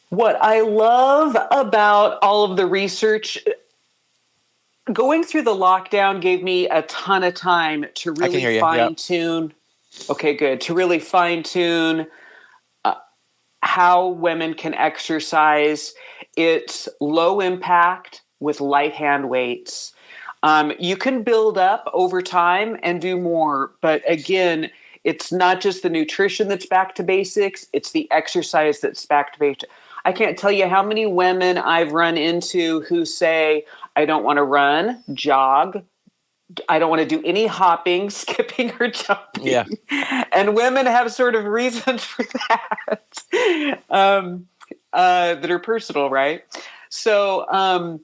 What I love about all of the research, going through the lockdown gave me a ton of time to I can really hear you. Yeah. fine tune. Okay, good. To really fine tune how women can exercise. It's low impact with light hand weights. You can build up over time and do more. But again, it's not just the nutrition that's back to basics, it's the exercise that's back to basics. I can't tell you how many women I've run into who say, I don't want to run, jog, I don't want to do any hopping, skipping, or jumping. Yeah. And women have sort of reasons for that that are personal, right? So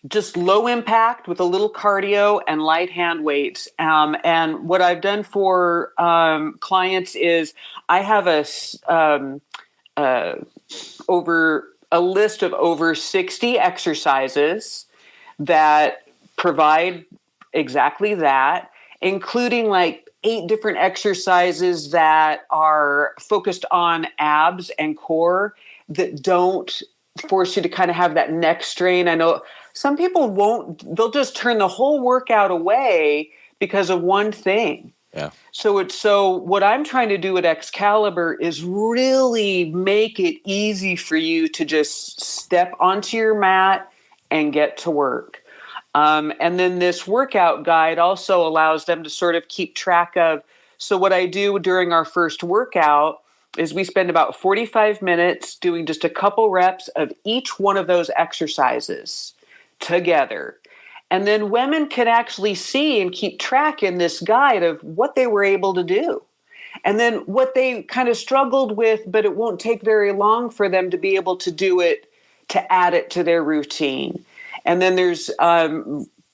just low impact with a little cardio and light hand weights. And what I've done for clients is I have over a list of over 60 exercises that provide exactly that, including like 8 different exercises that are focused on abs and core that don't force you to kind of have that neck strain. I know some people they'll just turn the whole workout away because of one thing. Yeah. So what I'm trying to do at Excalibur is really make it easy for you to just step onto your mat and get to work. And then this workout guide also allows them to sort of keep track of. So what I do during our first workout is we spend about 45 minutes doing just a couple reps of each one of those exercises together. And then women can actually see and keep track in this guide of what they were able to do. And then what they kind of struggled with, but it won't take very long for them to be able to do it, to add it to their routine. And then there's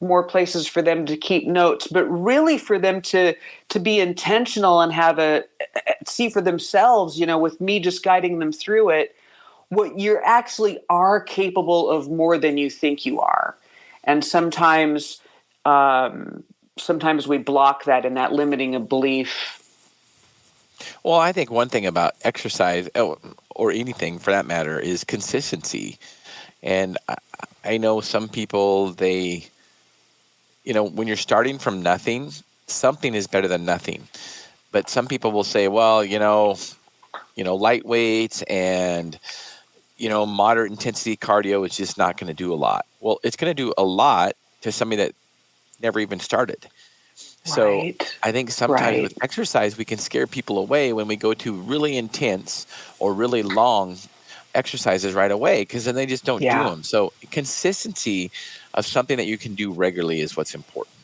more places for them to keep notes, but really for them to be intentional and have see for themselves, with me just guiding them through it, what you actually are capable of more than you think you are. And sometimes we block that in that limiting of belief. Well, I think one thing about exercise, or anything for that matter, is consistency. And I know some people, when you're starting from nothing, something is better than nothing. But some people will say, well, light weights and, moderate intensity cardio is just not going to do a lot. Well, it's going to do a lot to somebody that never even started. So Right. I think sometimes Right. with exercise, we can scare people away when we go to really intense or really long exercises right away, because then they just don't do them. So consistency of something that you can do regularly is what's important.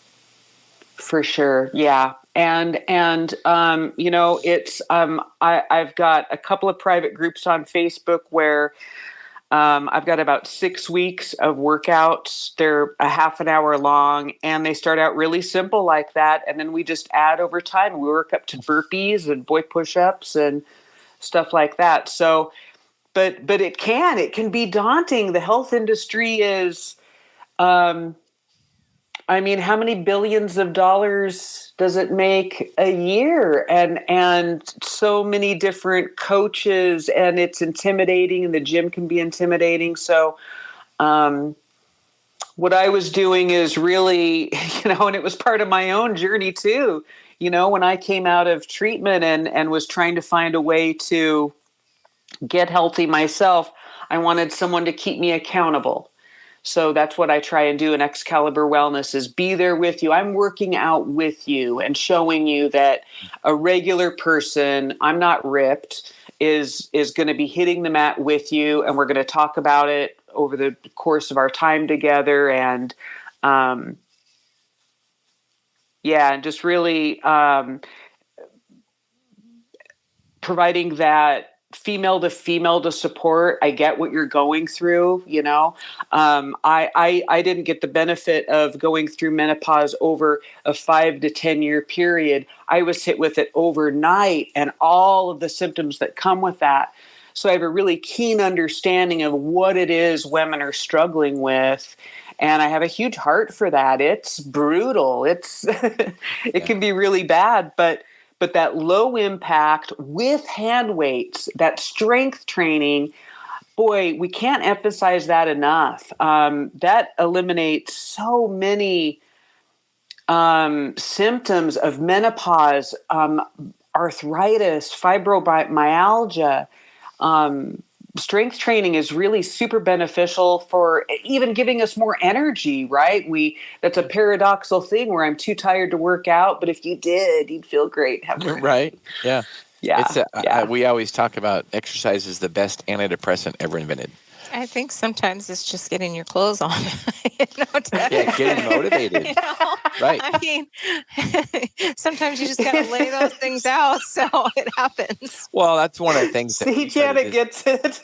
For sure. Yeah. And it's, I've got a couple of private groups on Facebook where I've got about 6 weeks of workouts. They're a half an hour long, and they start out really simple like that. And then we just add over time. We work up to burpees and boy push-ups and stuff like that. So, but it can be daunting. The health industry is, how many billions of dollars does it make a year? And so many different coaches, and it's intimidating, and the gym can be intimidating. So what I was doing is really, and it was part of my own journey too, when I came out of treatment and was trying to find a way to get healthy myself, I wanted someone to keep me accountable. So that's what I try and do in Excalibur Wellness, is be there with you. I'm working out with you and showing you that a regular person, I'm not ripped, is going to be hitting the mat with you. And we're going to talk about it over the course of our time together. And and just really providing that female to support. I get what you're going through. I didn't get the benefit of going through menopause over a 5 to 10 year period. I was hit with it overnight and all of the symptoms that come with that. So I have a really keen understanding of what it is women are struggling with. And I have a huge heart for that. It's brutal. It can be really bad, but that low impact with hand weights, that strength training, boy, we can't emphasize that enough. That eliminates so many symptoms of menopause, arthritis, fibromyalgia. Strength training is really super beneficial for even giving us more energy, right? That's a paradoxical thing where I'm too tired to work out, but if you did, you'd feel great. Right. Yeah. Yeah. We always talk about exercise is the best antidepressant ever invented. I think sometimes it's just getting your clothes on. Getting motivated. Right. I mean, sometimes you just got to lay those things out, so it happens. Well, that's one of the things. See, Janet gets it.